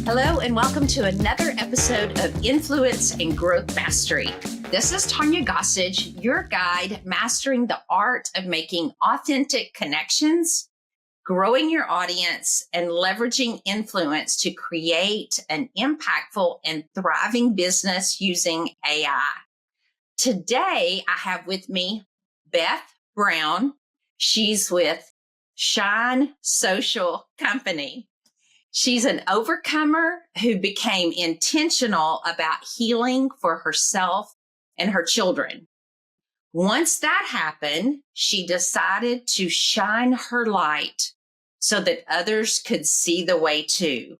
Hello, and welcome to another episode of Influence and Growth Mastery. This is Tanya Gossage, your guide mastering the art of making authentic connections, growing your audience, and leveraging influence to create an impactful and thriving business using AI. Today, I have with me Beth Brown. She's with Shine Social Company. She's an overcomer who became intentional about healing for herself and her children. Once that happened, she decided to shine her light so that others could see the way too.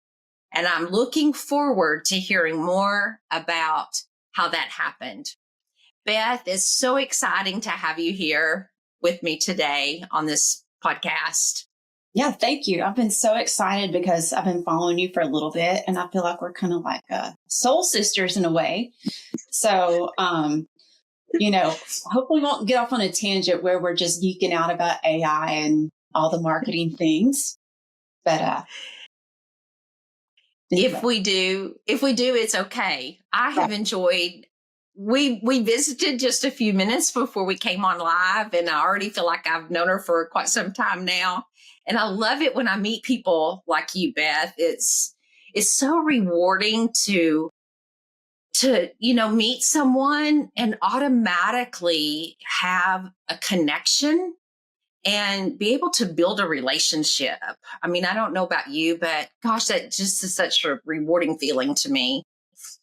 And I'm looking forward to hearing more about how that happened. Beth, it's so exciting to have you here with me today on this podcast. Yeah, thank you. I've been so excited because I've been following you for a little bit and I feel like we're kind of like soul sisters in a way. So, hopefully we won't get off on a tangent where we're just geeking out about AI and all the marketing things. But if we do, it's okay. I have enjoyed. We visited just a few minutes before we came on live, and I already feel like I've known her for quite some time now. And I love it when I meet people like you, Beth. It's so rewarding to meet someone and automatically have a connection and be able to build a relationship. I mean, I don't know about you, but gosh, that just is such a rewarding feeling to me.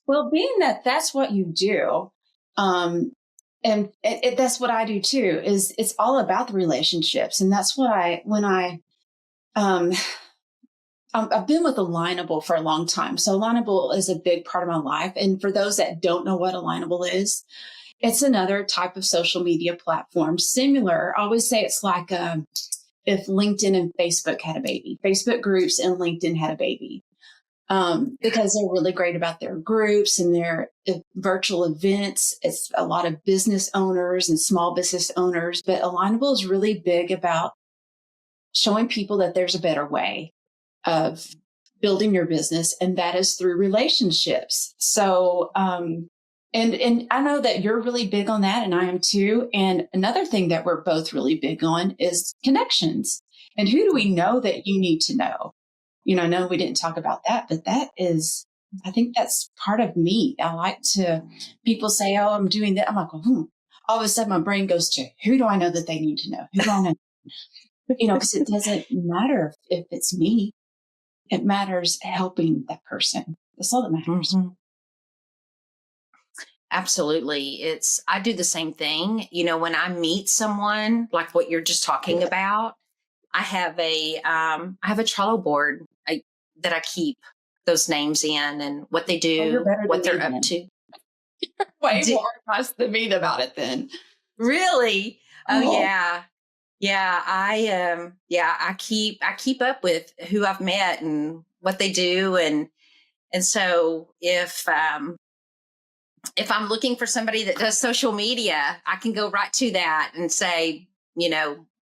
Well, being that that's what you do, and that's what I do too, is it's all about the relationships. And that's what I've been with Alignable for a long time. So Alignable is a big part of my life. And for those that don't know what Alignable is, it's another type of social media platform. Similar, I always say it's like if LinkedIn and Facebook had a baby, Facebook groups and LinkedIn had a baby. Because they're really great about their groups and their virtual events. It's a lot of business owners and small business owners, but Alignable is really big about showing people that there's a better way of building your business, and that is through relationships. So, and I know that you're really big on that, and I am too. And another thing that we're both really big on is connections. And who do we know that you need to know? I know we didn't talk about that, but I think that's part of me. I like people say, oh, I'm doing that. I'm like, all of a sudden my brain goes to, who do I know that they need to know? Who do I know? Because it doesn't matter if it's me. It matters helping that person. That's all that matters. Mm-hmm. Absolutely. I do the same thing. When I meet someone like what you're just talking about, I have a Trello board that I keep those names in and what they do, what they're up to. You're way more honest than me about it then. Really? Oh yeah. Yeah. I keep up with who I've met and what they do. And so if I'm looking for somebody that does social media, I can go right to that and say,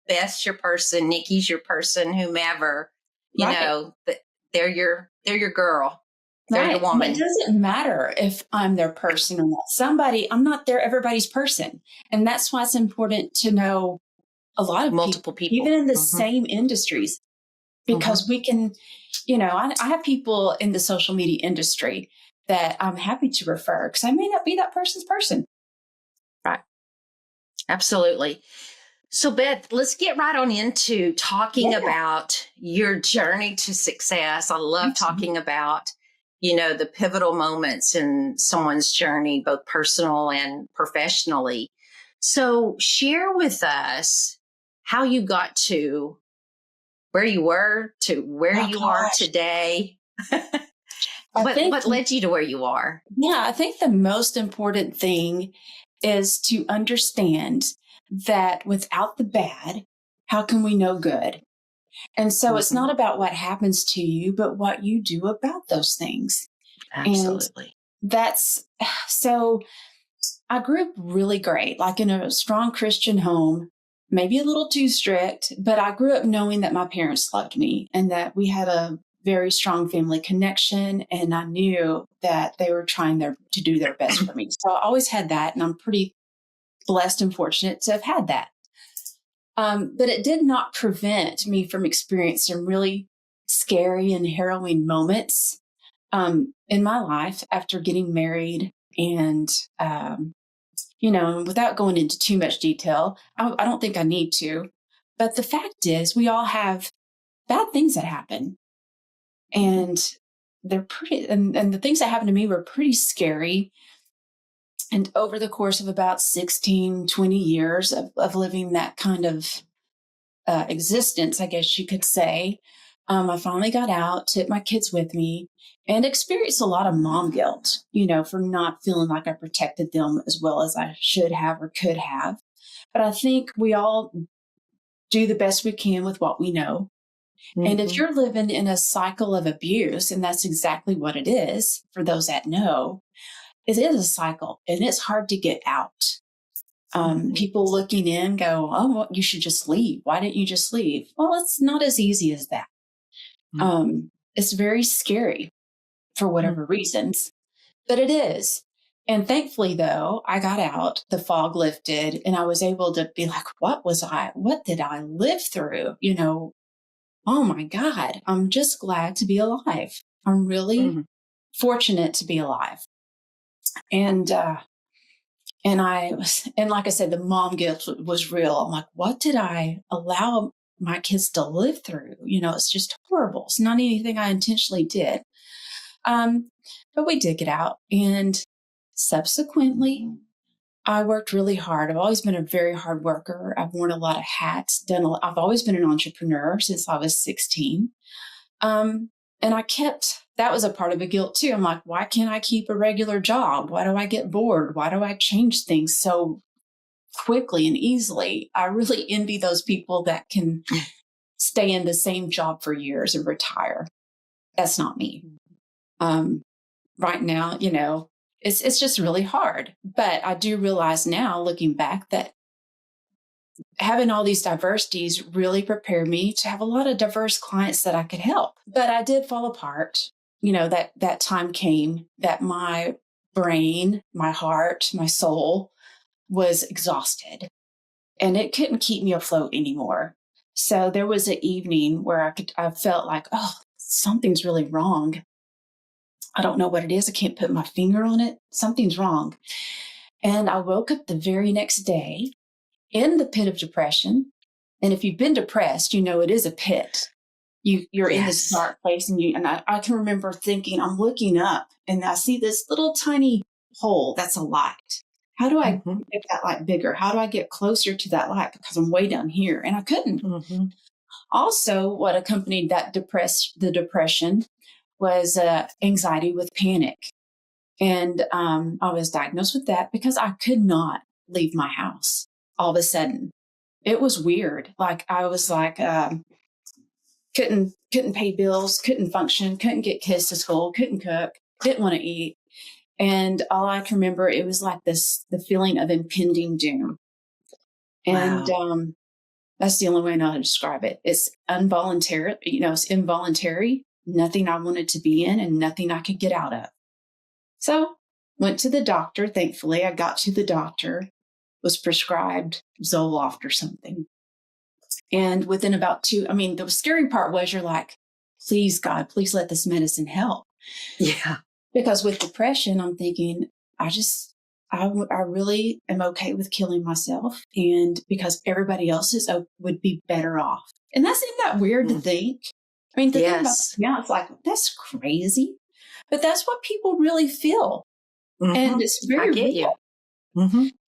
Beth's your person, Nikki's your person, whomever, they're your girl. They're your woman. It doesn't matter if I'm their person or not. I'm not everybody's person. And that's why it's important to know a lot of multiple people, even in the same industries, because we can, I have people in the social media industry that I'm happy to refer because I may not be that person's person. Right. Absolutely. So Beth, let's get right on into talking about your journey to success. I love talking about, the pivotal moments in someone's journey, both personal and professionally. So share with us how you got to where you were to where you are today. What led you to where you are? Yeah, I think the most important thing is to understand that without the bad, how can we know good? And so it's not about what happens to you, but what you do about those things. Absolutely. And so I grew up really great, like in a strong Christian home, maybe a little too strict, but I grew up knowing that my parents loved me and that we had a very strong family connection, and I knew that they were trying to do their best for me. So I always had that, and I'm pretty blessed and fortunate to have had that. But it did not prevent me from experiencing really scary and harrowing moments in my life after getting married. And, without going into too much detail, I don't think I need to. But the fact is, we all have bad things that happen. And they're pretty, and the things that happened to me were pretty scary. And over the course of about 16, 20 years of living that kind of existence, I guess you could say, I finally got out, took my kids with me, and experienced a lot of mom guilt, for not feeling like I protected them as well as I should have or could have. But I think we all do the best we can with what we know. Mm-hmm. And if you're living in a cycle of abuse, and that's exactly what it is, for those that know, it is a cycle and it's hard to get out. People looking in go, oh, well, you should just leave. Why didn't you just leave? Well, it's not as easy as that. It's very scary for whatever reasons, but it is. And thankfully, though, I got out, the fog lifted, and I was able to be like, what did I live through? Oh my God, I'm just glad to be alive. I'm really fortunate to be alive. And like I said, the mom guilt was real. I'm like, what did I allow my kids to live through? It's just horrible. It's not anything I intentionally did. But we did get out. And subsequently, I worked really hard. I've always been a very hard worker. I've worn a lot of hats, I've always been an entrepreneur since I was 16. And that was a part of the guilt too. I'm like, why can't I keep a regular job? Why do I get bored? Why do I change things so quickly and easily? I really envy those people that can stay in the same job for years and retire. That's not me. Right now, it's just really hard. But I do realize now, looking back, that having all these diversities really prepared me to have a lot of diverse clients that I could help. But I did fall apart. That time came that my brain, my heart, my soul was exhausted and it couldn't keep me afloat anymore. So there was an evening where I felt like, oh, something's really wrong. I don't know what it is. I can't put my finger on it. Something's wrong. And I woke up the very next day in the pit of depression. And if you've been depressed, it is a pit. You're in this dark place, and I can remember thinking, I'm looking up and I see this little tiny hole that's a light. How do I make that light bigger? How do I get closer to that light? Because I'm way down here, and I couldn't. Also, what accompanied the depression was anxiety with panic. And I was diagnosed with that because I could not leave my house all of a sudden. It was weird. Like I was like, couldn't pay bills, couldn't function, couldn't get kids to school, couldn't cook, didn't want to eat. And all I can remember, it was like the feeling of impending doom. And that's the only way I know how to describe it. It's involuntary, it's involuntary, nothing I wanted to be in and nothing I could get out of. So went to the doctor. Thankfully, I got to the doctor, was prescribed Zoloft or something. And within about the scary part was you're like, please, God, please let this medicine help. Yeah. Because with depression, I'm thinking, I really am okay with killing myself. And because everybody else would be better off. And isn't that weird to think? I mean, the thing about it's like, that's crazy. But that's what people really feel. And it's very real.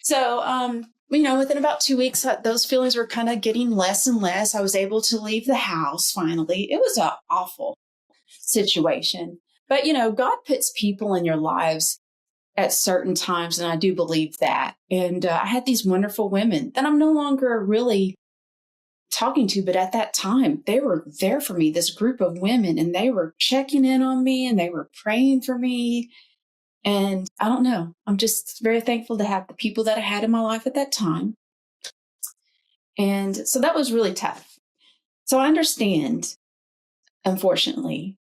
So, within about 2 weeks, those feelings were kind of getting less and less. I was able to leave the house finally. It was an awful situation. But, God puts people in your lives at certain times, and I do believe that. And I had these wonderful women that I'm no longer really talking to, but at that time, they were there for me, this group of women, and they were checking in on me and they were praying for me. And I don't know, I'm just very thankful to have the people that I had in my life at that time. And so that was really tough. So I understand, unfortunately,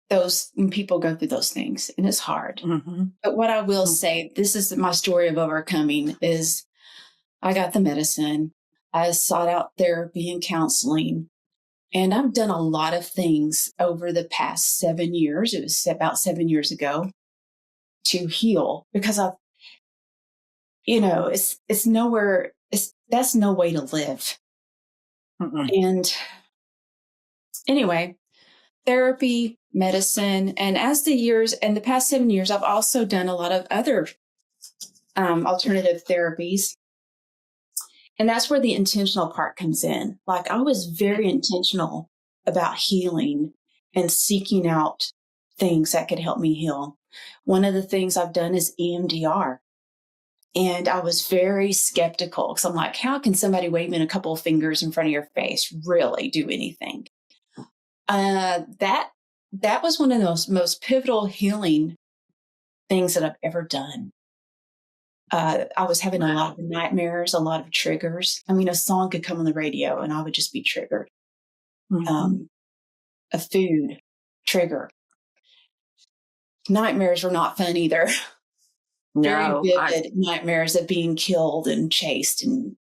those when people go through those things, and it's hard. Mm-hmm. But what I will say, this is my story of overcoming, is I got the medicine. I sought out therapy and counseling. And I've done a lot of things over the past 7 years. It was about 7 years ago to heal, because it's nowhere, that's no way to live. Mm-mm. And anyway, therapy, medicine, and as the past 7 years, I've also done a lot of other alternative therapies. And that's where the intentional part comes in. Like, I was very intentional about healing and seeking out things that could help me heal. One of the things I've done is EMDR. And I was very skeptical, because I'm like, how can somebody waving a couple of fingers in front of your face really do anything? That was one of those most pivotal healing things that I've ever done. I was having a lot of nightmares, a lot of triggers. I mean, a song could come on the radio and I would just be triggered. Mm-hmm. A food trigger. Nightmares were not fun either. Very vivid nightmares of being killed and chased and,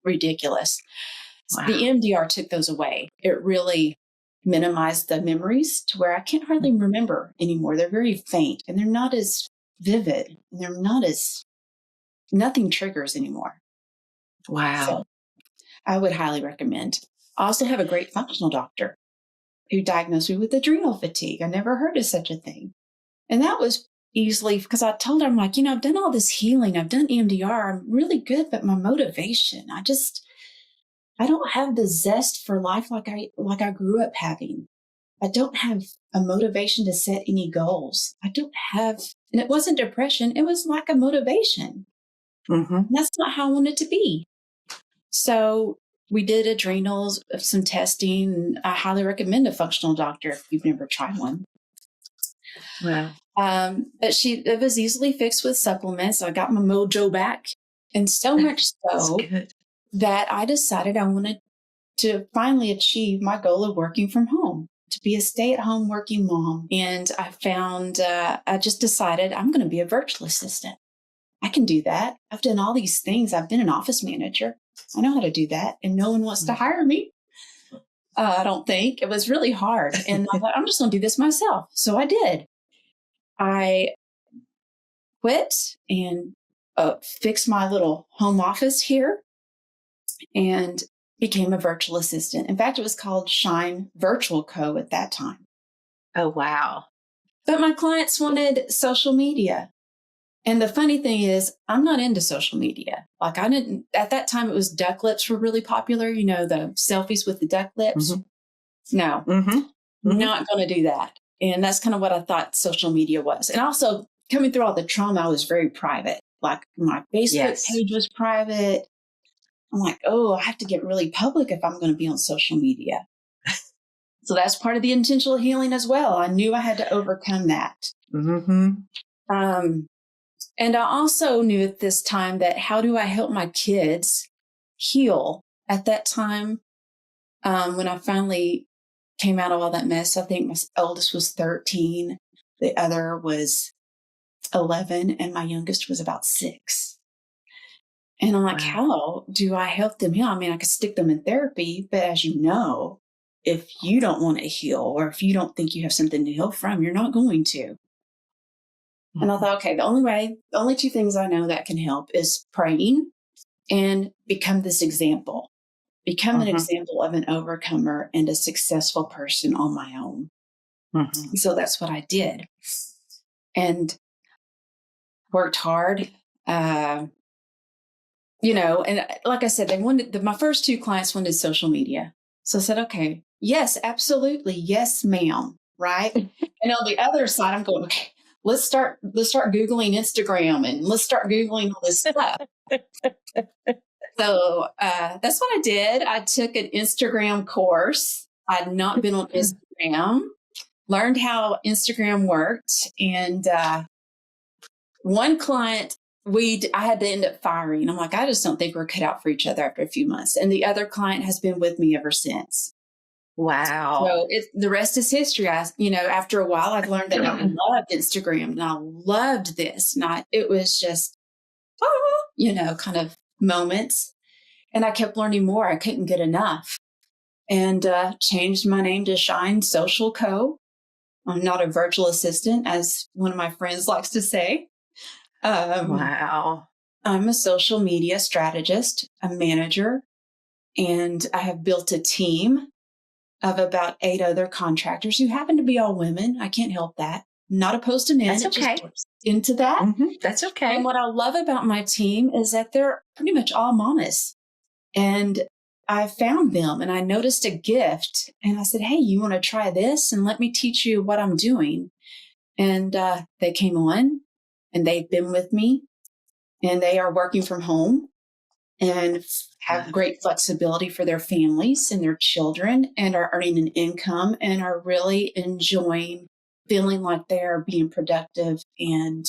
ridiculous. Wow. The EMDR took those away. It really minimized the memories to where I can't hardly remember anymore. They're very faint and they're not as vivid. And they're not as, nothing triggers anymore. Wow. So I would highly recommend. I also have a great functional doctor who diagnosed me with adrenal fatigue. I never heard of such a thing. And that was easily, because I told her, I'm like, I've done all this healing. I've done EMDR. I'm really good, but my motivation, I don't have the zest for life like I grew up having. I don't have a motivation to set any goals. I don't have, and it wasn't depression. It was lack of motivation. Mm-hmm. And that's not how I want it to be. So we did adrenals, some testing. I highly recommend a functional doctor if you've never tried one. Wow. But it was easily fixed with supplements. I got my mojo back, and so much so that I decided I wanted to finally achieve my goal of working from home, to be a stay-at-home working mom. And I just decided I'm going to be a virtual assistant. I can do that. I've done all these things. I've been an office manager. I know how to do that. And no one wants to hire me. I don't think. It was really hard. And I thought, I'm just going to do this myself. So I did. I quit and fixed my little home office here and became a virtual assistant. In fact, it was called Shine Virtual Co. at that time. Oh, wow. But my clients wanted social media. And the funny thing is, I'm not into social media. Like, at that time, it was duck lips were really popular. The selfies with the duck lips. Mm-hmm. No, not going to do that. And that's kind of what I thought social media was. And also, coming through all the trauma, I was very private. Like, my Facebook page was private. I'm like, oh, I have to get really public if I'm going to be on social media. So that's part of the intentional healing as well. I knew I had to overcome that. Mm-hmm. And I also knew at this time that how do I help my kids heal? At that time, when I finally came out of all that mess, I think my oldest was 13, the other was 11, and my youngest was about 6. And I'm like, how do I help them heal? I mean, I could stick them in therapy, but as you know, if you don't want to heal, or if you don't think you have something to heal from, you're not going to. And I thought, okay, the only 2 things I know that can help is praying and become this example. Become an example of an overcomer and a successful person on my own. Mm-hmm. So that's what I did. And worked hard. And like I said, my first 2 clients wanted social media. So I said, okay, yes, absolutely. Yes, ma'am. Right. And on the other side, I'm going, okay, let's start Googling Instagram and let's start Googling all this stuff. So that's what I did. I took an Instagram course. I'd not been on Instagram, learned how Instagram worked. And one client, I had to end up firing. I'm like, I just don't think we're cut out for each other after a few months. And the other client has been with me ever since. Wow. So the rest is history. After a while, I've learned that I loved Instagram and I loved this. It was just, kind of moments. And I kept learning more. I couldn't get enough and changed my name to Shine Social Co. I'm not a virtual assistant, as one of my friends likes to say. Wow. I'm a social media strategist, a manager, and I have built a team of about 8 other contractors who happen to be all women. I can't help that. Not opposed to men. That's It okay. just works into that. That's okay. And what I love about my team is that they're pretty much all mamas. And I found them and I noticed a gift and I said, hey, you want to try this? And let me teach you what I'm doing. And they came on and they've been with me and they are working from home and have great flexibility for their families and their children and are earning an income and are really enjoying feeling like they're being productive and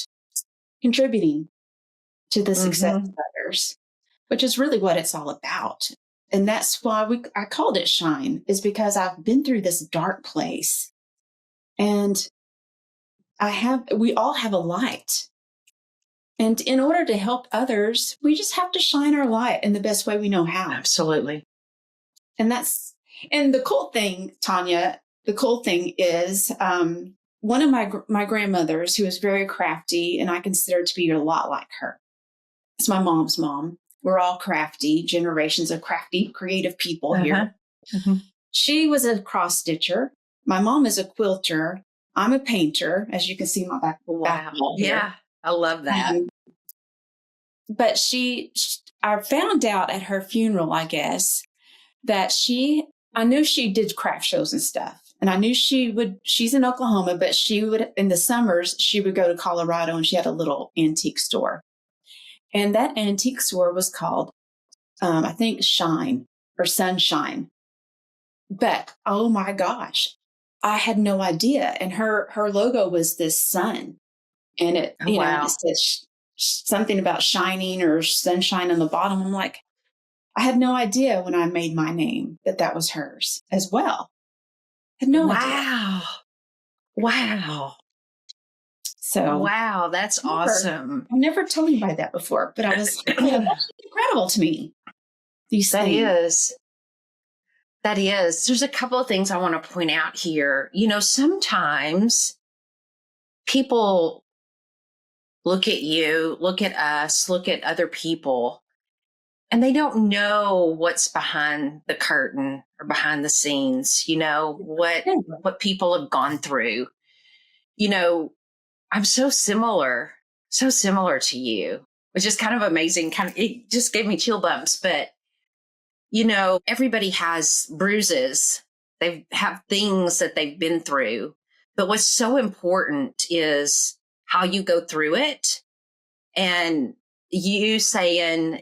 contributing to the success of others, which is really what it's all about. And that's why I called it Shine, is because I've been through this dark place and we all have a light. And in order to help others, we just have to shine our light in the best way we know how. Absolutely. And the cool thing, Tanya, is one of my grandmothers, who was very crafty, and I consider to be a lot like her. It's my mom's mom. We're all crafty, generations of crafty, creative people here. She was a cross stitcher. My mom is a quilter. I'm a painter, as you can see my back wall here. Yeah, I love that. But I found out at her funeral, I guess, that I knew she did craft shows and stuff. And I knew she's in Oklahoma, but in the summers, she would go to Colorado and she had a little antique store. And that antique store was called, I think, Shine or Sunshine. But, oh my gosh, I had no idea. And her logo was this sun. And it said something about shining or sunshine on the bottom. I'm like, I had no idea when I made my name that was hers as well. I had no idea. Wow. So, wow, that's awesome. I've never told anybody that before, but I was, that's incredible to me. That is. There's a couple of things I want to point out here. Sometimes people look at you, look at us, look at other people, and they don't know what's behind the curtain or behind the scenes, what people have gone through. I'm so similar to you, which is kind of amazing. It just gave me chill bumps, but everybody has bruises. They have things that they've been through. But what's so important is how you go through it. And you saying,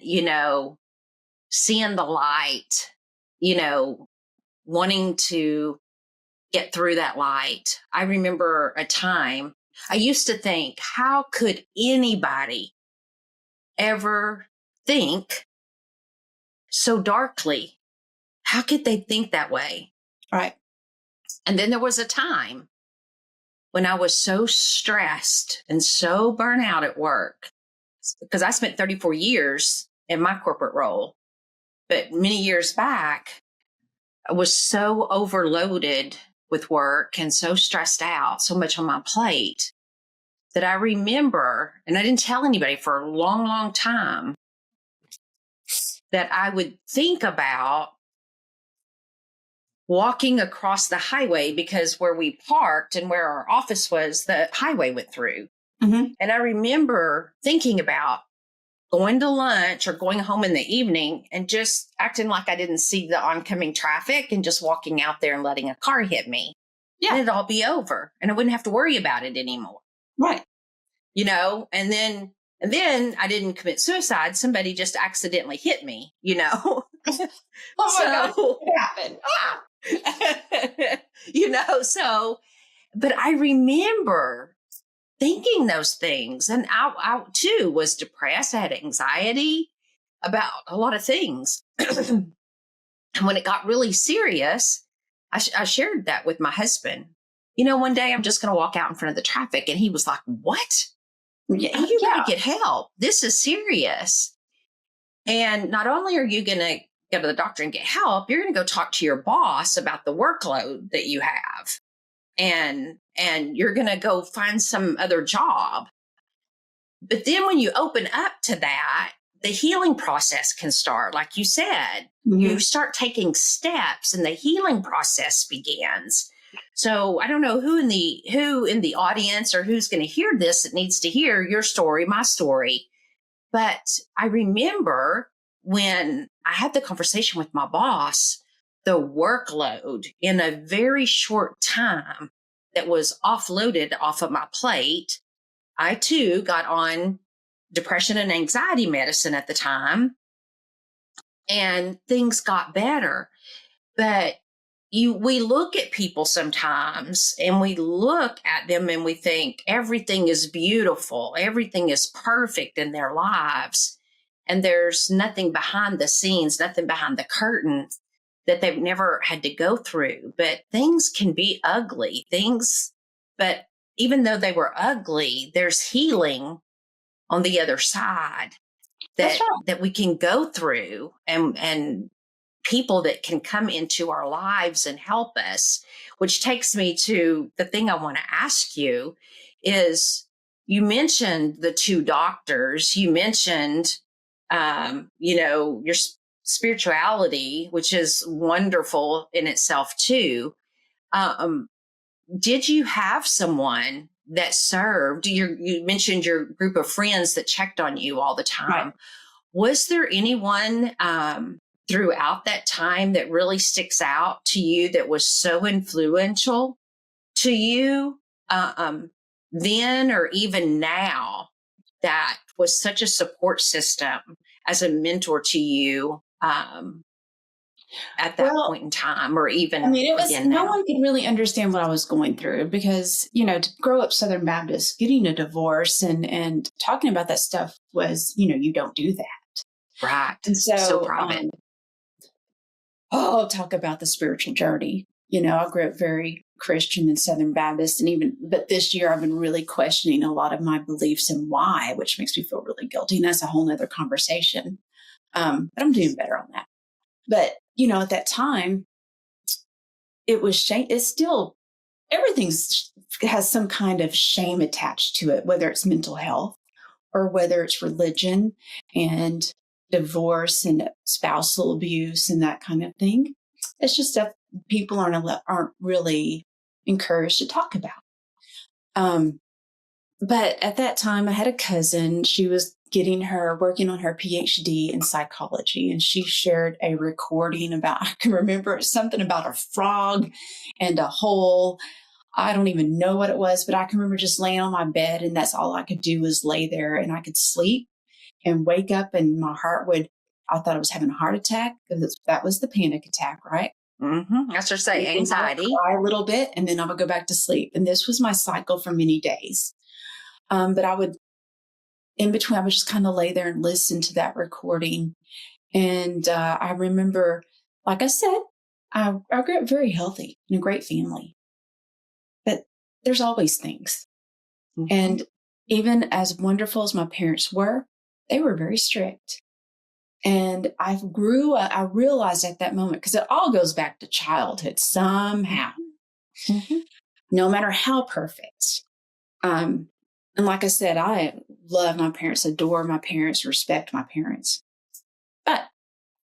seeing the light, wanting to get through that light. I remember a time I used to think, how could anybody ever think so darkly? How could they think that way? Right. And then there was a time when I was so stressed and so burnt out at work, because I spent 34 years in my corporate role. But many years back, I was so overloaded with work and so stressed out, so much on my plate, that I remember, and I didn't tell anybody for a long, long time, that I would think about walking across the highway, because where we parked and where our office was, the highway went through. And I remember thinking about going to lunch or going home in the evening and just acting like I didn't see the oncoming traffic and just walking out there and letting a car hit me. Yeah. And it'd all be over and I wouldn't have to worry about it anymore. Right. And then I didn't commit suicide. Somebody just accidentally hit me, Oh my God, what happened? But I remember thinking those things. And I too was depressed. I had anxiety about a lot of things. And when it got really serious I shared that with my husband. You know, one day I'm just going to walk out in front of the traffic. And he was like, what? Yeah. You got to get help. This is serious. And not only are you going to go to the doctor and get help, you're going to go talk to your boss about the workload that you have. And you're going to go find some other job. But then when you open up to that, the healing process can start. Like you said, you start taking steps and the healing process begins. So I don't know who in the audience or who's going to hear this that needs to hear your story, my story. But I remember when I had the conversation with my boss, the workload in a very short time that was offloaded off of my plate. I too got on depression and anxiety medicine at the time, and things got better. But we look at people sometimes and we look at them and we think everything is beautiful, everything is perfect in their lives. And there's nothing behind the scenes, nothing behind the curtain that they've never had to go through. But things can be ugly, but even though they were ugly, there's healing on the other side that we can go through, and people that can come into our lives and help us, which takes me to the thing I want to ask you is, you mentioned the two doctors, you mentioned, your spirituality, which is wonderful in itself too. Did you have someone that served? You mentioned your group of friends that checked on you all the time. Right. Was there anyone throughout that time that really sticks out to you that was so influential to you then or even now, that was such a support system as a mentor to you at that point in time, or even it was no one could really understand what I was going through, because, to grow up Southern Baptist, getting a divorce and talking about that stuff was, you don't do that. Right. And so private. Talk about the spiritual journey. I grew up very Christian and Southern Baptist, but this year I've been really questioning a lot of my beliefs and why, which makes me feel really guilty. And that's a whole nother conversation. But I'm doing better on that. But, at that time, it was shame. It's still, everything has some kind of shame attached to it, whether it's mental health or whether it's religion and divorce and spousal abuse and that kind of thing. It's just stuff people aren't really encouraged to talk about. But at that time, I had a cousin. She was working on her PhD in psychology, and she shared a recording about, I can remember something about a frog and a hole. I don't even know what it was, but I can remember just laying on my bed, and that's all I could do was lay there, and I could sleep and wake up, and my heart I thought I was having a heart attack, because that was the panic attack, right? Mm-hmm. That's what I say, anxiety. I would cry a little bit, and then I would go back to sleep. And this was my cycle for many days. But in between, I would just kind of lay there and listen to that recording. And I remember, like I said, I grew up very healthy in a great family. But there's always things. Mm-hmm. And even as wonderful as my parents were, they were very strict. And I realized at that moment, because it all goes back to childhood somehow, mm-hmm. no matter how perfect. And like I said, I love my parents, adore my parents, respect my parents. But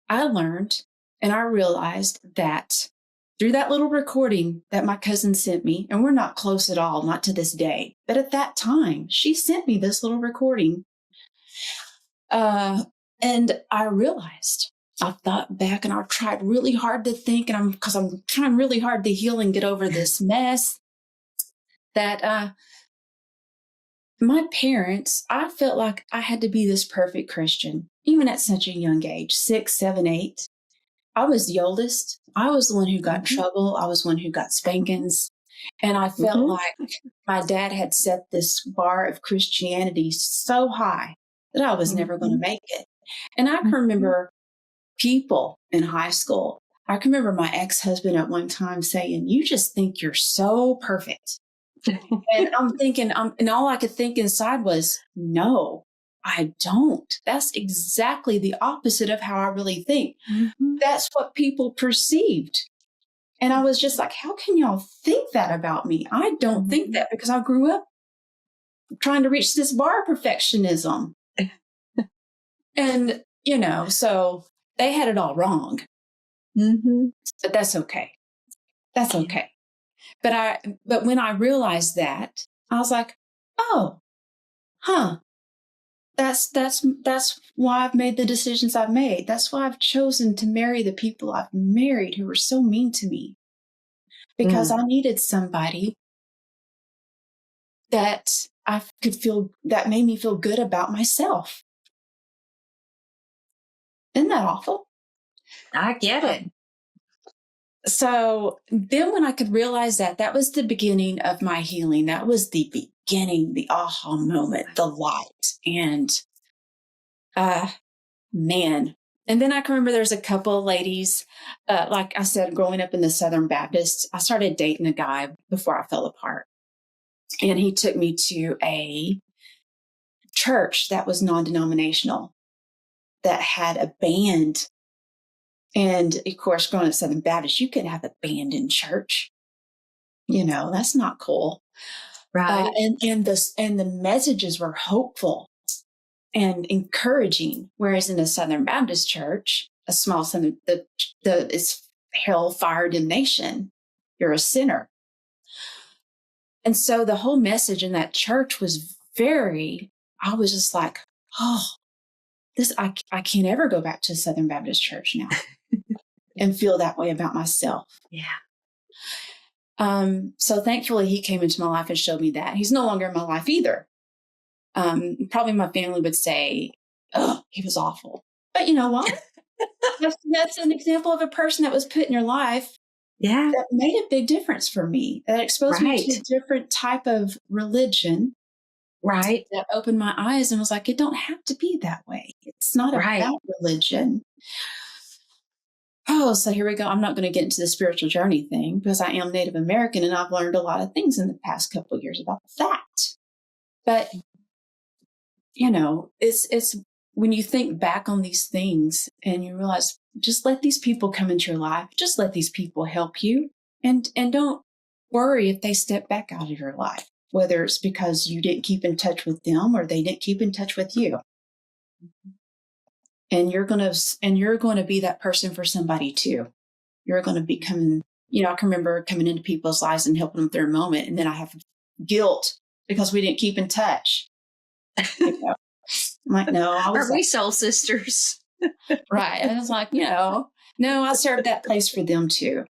I learned and I realized that through that little recording that my cousin sent me, and we're not close at all, not to this day, but at that time, she sent me this little recording. And I realized, I thought back and I tried really hard to think, and because I'm trying really hard to heal and get over this mess, that my parents, I felt like I had to be this perfect Christian, even at such a young age, 6, 7, 8. I was the oldest. I was the one who got in trouble. I was the one who got spankings. And I felt like my dad had set this bar of Christianity so high that I was never going to make it. And I can remember people in high school. I can remember my ex-husband at one time saying, "You just think you're so perfect." And I'm thinking, and all I could think inside was, no, I don't. That's exactly the opposite of how I really think. Mhm. That's what people perceived. And I was just like, how can y'all think that about me? I don't think Mhm. that because I grew up trying to reach this bar of perfectionism. And, so they had it all wrong, Mhm. but that's okay. That's okay. But when I realized that, I was like, oh, huh. That's why I've made the decisions I've made. That's why I've chosen to marry the people I've married who were so mean to me, because Mm. I needed somebody that I could feel that made me feel good about myself. Isn't that awful? I get it. Um, so then when I could realize that, that was the beginning of my healing. That was the beginning, the aha moment, the light. And uh man. And then I can remember there's a couple of ladies, like I said, growing up in the Southern Baptist, I started dating a guy before I fell apart. And he took me to a church that was non-denominational, that had a band. And of course, growing up Southern Baptist, you could have a band in church. That's not cool. Right. And the messages were hopeful and encouraging. Whereas in a Southern Baptist church, a small Southern, it's hellfire damnation. You're a sinner. And so the whole message in that church was I was just like, oh, I can't ever go back to a Southern Baptist church now and feel that way about myself. Yeah. So thankfully he came into my life and showed me that. He's no longer in my life either. Probably my family would say, oh, he was awful. But you know what? That's an example of a person that was put in your life Yeah. that made a big difference for me, that exposed me to Right. a different type of religion, Right. that opened my eyes and was like, it don't have to be that way. It's not Right. about religion. Oh, so here we go. I'm not going to get into the spiritual journey thing because I am Native American and I've learned a lot of things in the past couple of years about that. But it's when you think back on these things and you realize, just let these people come into your life, just let these people help you, and don't worry if they step back out of your life, whether it's because you didn't keep in touch with them or they didn't keep in touch with you. And you're going to be that person for somebody too. You're going to be coming, I can remember coming into people's lives and helping them through a moment, and then I have guilt because we didn't keep in touch. I'm like, no, I was Are we soul sisters? right. And it's like, no, I served that place for them too.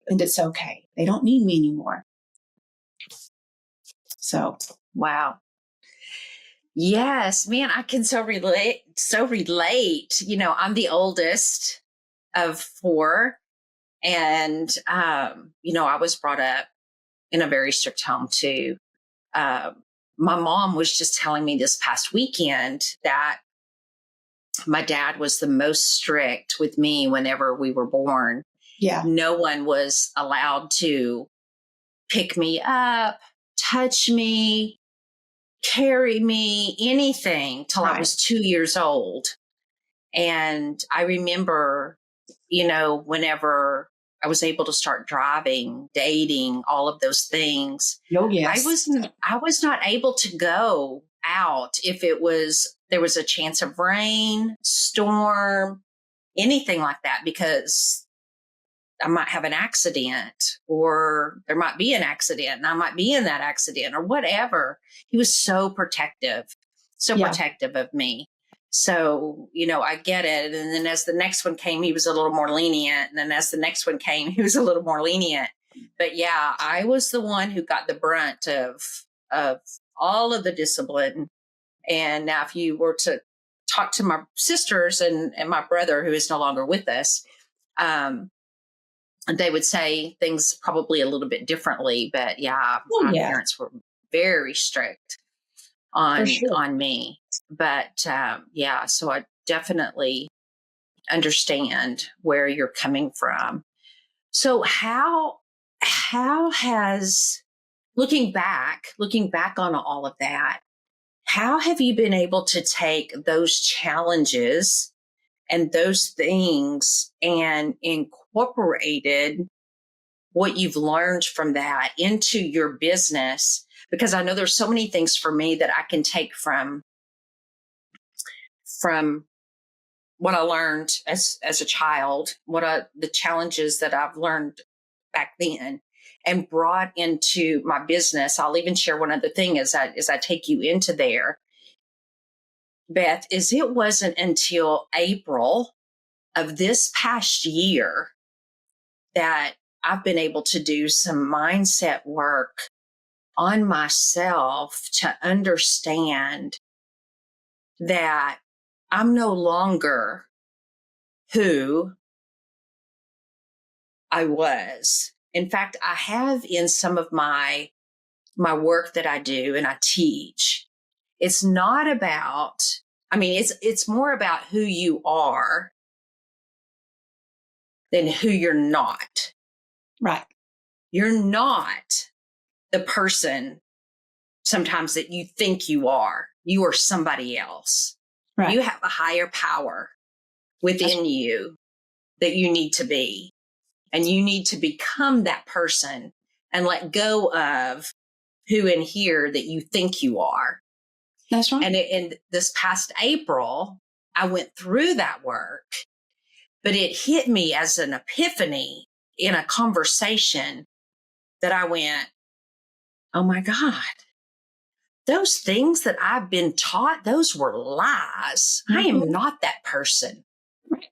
And it's okay. They don't need me anymore. So, Wow. Yes, man, I can so relate. So relate. I'm the oldest of four. And, I was brought up in a very strict home too. My mom was just telling me this past weekend that my dad was the most strict with me whenever we were born. yeah, No one was allowed to pick me up, touch me, carry me, anything till I right. was 2 years old. And I remember, whenever I was able to start driving, dating, all of those things, Oh, yes. I was not able to go out if there was a chance of rain, storm, anything like that, because I might have an accident or there might be an accident and I might be in that accident or whatever. He was so protective Yeah, of me. So, I get it. And then as the next one came, he was a little more lenient. And then as the next one came, he was a little more lenient. But yeah, I was the one who got the brunt of all of the discipline. And now if you were to talk to my sisters and my brother, who is no longer with us, they would say things probably a little bit differently. But yeah, oh, my yeah, parents were very strict for on sure. me. But yeah, so I definitely understand where you're coming from. So how has, looking back on all of that, how have you been able to take those challenges and those things and incorporated what you've learned from that into your business? Because I know there's so many things for me that I can take from what I learned as a child, the challenges that I've learned back then and brought into my business. I'll even share one other thing as I take you into there, Beth, is it wasn't until April of this past year that I've been able to do some mindset work on myself to understand that I'm no longer who I was. In fact, I have in some of my work that I do and I teach, it's not about, it's more about who you are than who you're not. Right. You're not the person sometimes that you think you are. You are somebody else. Right. You have a higher power within you that you need to be. And you need to become that person and let go of who in here that you think you are. That's right. And in this past April, I went through that work, but it hit me as an epiphany in a conversation that I went, oh my God, those things that I've been taught, those were lies. I am not that person. Right.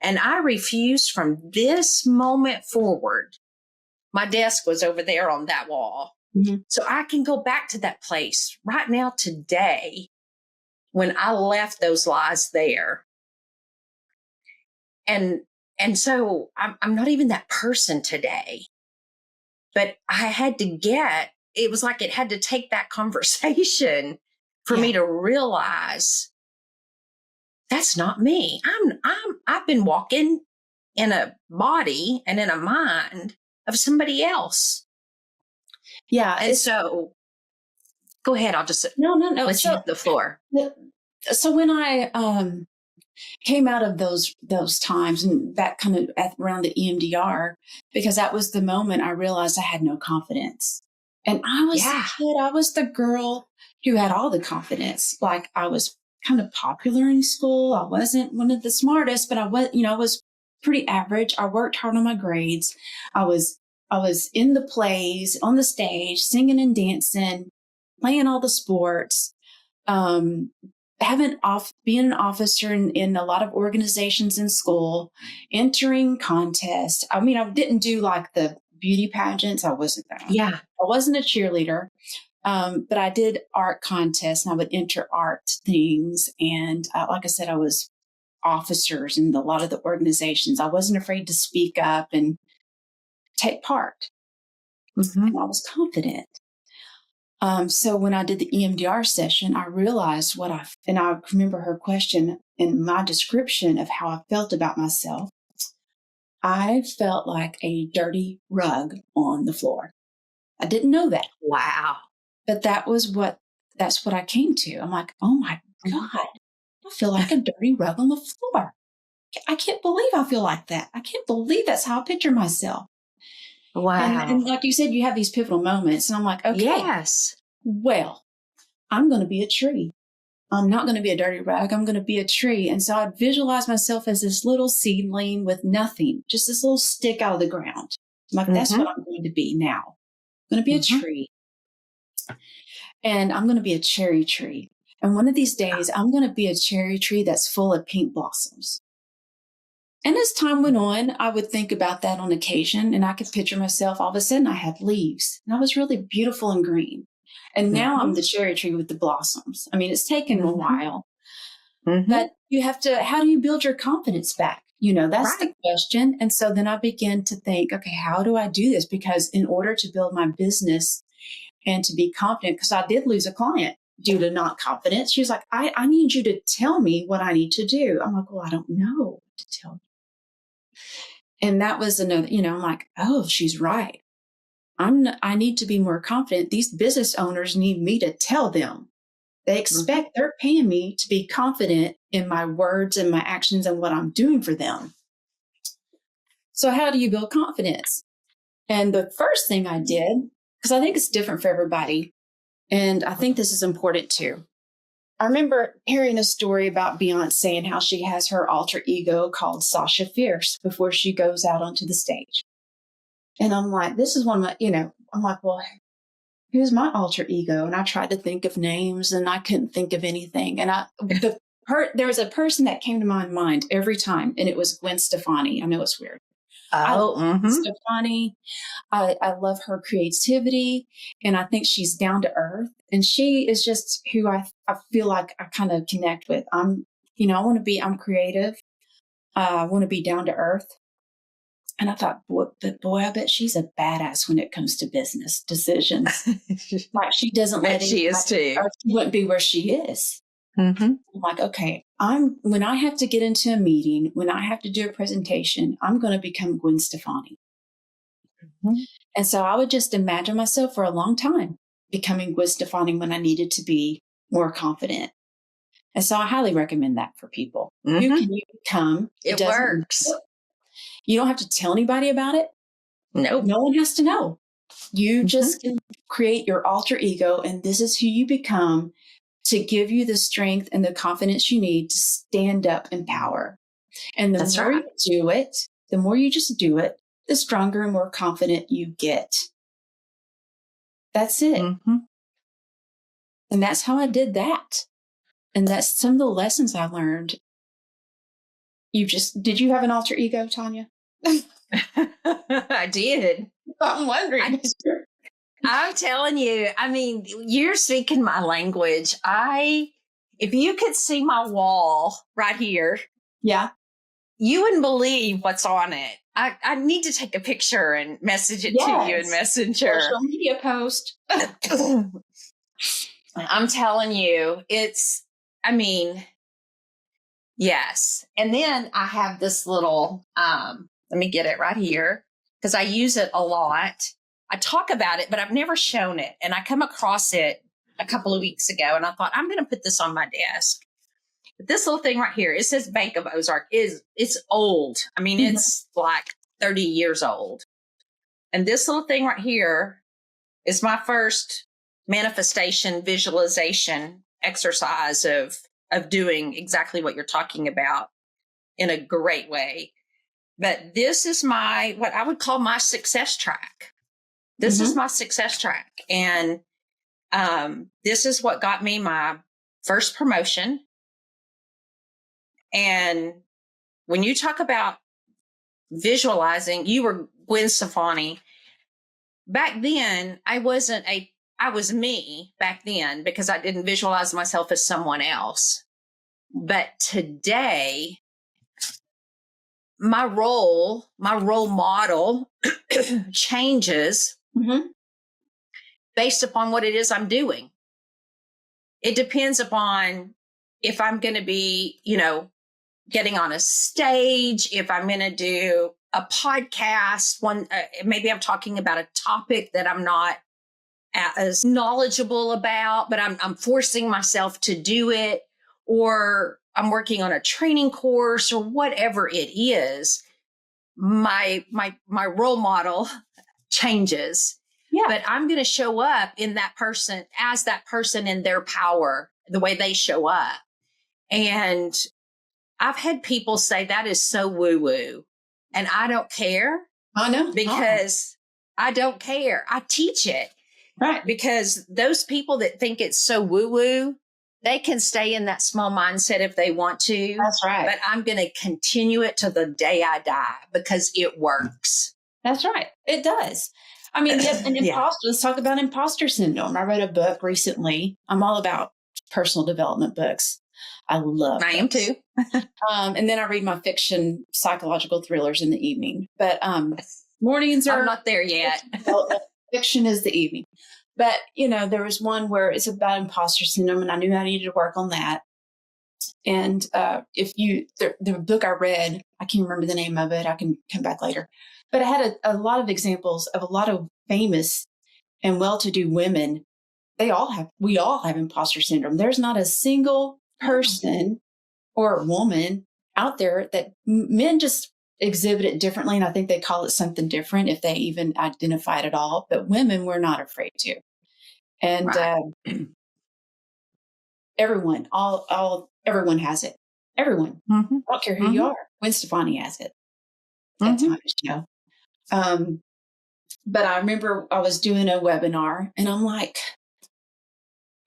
And I refused from this moment forward. My desk was over there on that wall. Mm-hmm. So I can go back to that place right now today when I left those lies there. And so I'm not even that person today. But I had to it was like it had to take that conversation for me to realize that's not me. I've been walking in a body and in a mind of somebody else. Yeah. And so go ahead. I'll just no. Let you hit the floor. So when I came out of those times and that kind of around the EMDR, because that was the moment I realized I had no confidence. And I was the kid, I was the girl who had all the confidence. Like I was kind of popular in school. I wasn't one of the smartest, but I was pretty average. I worked hard on my grades. I was in the plays, on the stage, singing and dancing, playing all the sports, being an officer in a lot of organizations in school, entering contests. I didn't do like the beauty pageants. I wasn't that. Yeah. I wasn't a cheerleader. But I did art contests and I would enter art things. And like I said, I was officers in a lot of the organizations. I wasn't afraid to speak up and take part. Mm-hmm. And I was confident. So when I did the EMDR session, I realized and I remember her question in my description of how I felt about myself. I felt like a dirty rug on the floor. I didn't know that. Wow. But that's what I came to. I'm like, oh my God, I feel like a dirty rug on the floor. I can't believe I feel like that. I can't believe that's how I picture myself. Wow. And like you said, you have these pivotal moments. And I'm like, okay, yes. Well, I'm going to be a tree. I'm not going to be a dirty rag. I'm going to be a tree. And so I'd visualize myself as this little seedling with nothing, just this little stick out of the ground. I'm like, that's what I'm going to be now. I'm going to be a tree. And I'm going to be a cherry tree. And one of these days, I'm going to be a cherry tree that's full of pink blossoms. And as time went on, I would think about that on occasion, and I could picture myself. All of a sudden, I had leaves, and I was really beautiful and green. And now I'm the cherry tree with the blossoms. It's taken a while, but you have to, how do you build your confidence back? That's the question. And so then I began to think, okay, how do I do this? Because in order to build my business and to be confident, because I did lose a client due to not confidence. She was like, I need you to tell me what I need to do. I'm like, well, I don't know. to tell you. And that was another, I'm like, oh, she's right. I need to be more confident. These business owners need me to tell them. They expect, they're paying me to be confident in my words and my actions and what I'm doing for them. So how do you build confidence? And the first thing I did, because I think it's different for everybody, and I think this is important too. I remember hearing a story about Beyonce and how she has her alter ego called Sasha Fierce before she goes out onto the stage. And I'm like, this is one of my, I'm like, well, who's my alter ego? And I tried to think of names and I couldn't think of anything. And there was a person that came to my mind every time, and it was Gwen Stefani. I know it's weird. I love Stefani. I love her creativity, and I think she's down to earth. And she is just who I feel like I kind of connect with. I'm creative. I want to be down to earth. And I thought, boy, I bet she's a badass when it comes to business decisions. Like she doesn't let it. She is too. Or she wouldn't be where she is. Mm-hmm. I'm like, okay, when I have to get into a meeting, when I have to do a presentation, I'm going to become Gwen Stefani. Mm-hmm. And so I would just imagine myself for a long time becoming Gwen Stefani when I needed to be more confident. And so I highly recommend that for people. Mm-hmm. Who can you become? It works. You don't have to tell anybody about it. Nope. No one has to know. You just can create your alter ego, and this is who you become to give you the strength and the confidence you need to stand up in power. And the more you do it, the more you just do it, the stronger and more confident you get. That's it. Mm-hmm. And that's how I did that. And that's some of the lessons I learned. Did you have an alter ego, Tanya? I did. I'm wondering. I'm telling you, I mean, you're speaking my language. If you could see my wall right here. Yeah. You wouldn't believe what's on it. I need to take a picture and message it to you in Messenger. Social media post. I'm telling you, yes. And then I have this little, let me get it right here because I use it a lot. I talk about it, but I've never shown it. And I come across it a couple of weeks ago and I thought, I'm going to put this on my desk. But this little thing right here, it says Bank of Ozark. It's old. I mean, it's like 30 years old. And this little thing right here is my first manifestation visualization exercise of doing exactly what you're talking about in a great way. But this is what I would call my success track. This is my success track. And this is what got me my first promotion. And when you talk about visualizing, you were Gwen Stefani. Back then, I was me back then because I didn't visualize myself as someone else. But today, my role model changes based upon what it is I'm doing. It depends upon if I'm going to be, getting on a stage, if I'm going to do a podcast, maybe I'm talking about a topic that I'm not as knowledgeable about, but I'm forcing myself to do it, or I'm working on a training course or whatever it is, my role model changes. Yeah. But I'm going to show up in that person as that person in their power, the way they show up. And I've had people say that is so woo-woo, and I don't care. I know. Because I don't care. I teach it. Right. Because those people that think it's so woo-woo, they can stay in that small mindset if they want to. That's right. But I'm going to continue it to the day I die because it works. That's right. It does. I mean, let's talk about imposter syndrome. I read a book recently. I'm all about personal development books. I love I am too. And then I read my fiction psychological thrillers in the evening. But mornings are... I'm not there yet. Fiction is the evening. But, there was one where it's about imposter syndrome, and I knew I needed to work on that. And if you, the book I read, I can't remember the name of it. I can come back later. But it had a lot of examples of a lot of famous and well-to-do women. We all have imposter syndrome. There's not a single person or woman out there that men just exhibit it differently. And I think they call it something different if they even identify it at all. But women, we're not afraid to. And everyone, everyone has it. Everyone. I don't care who you are. Gwen Stefani has it. That time show. But I remember I was doing a webinar and I'm like,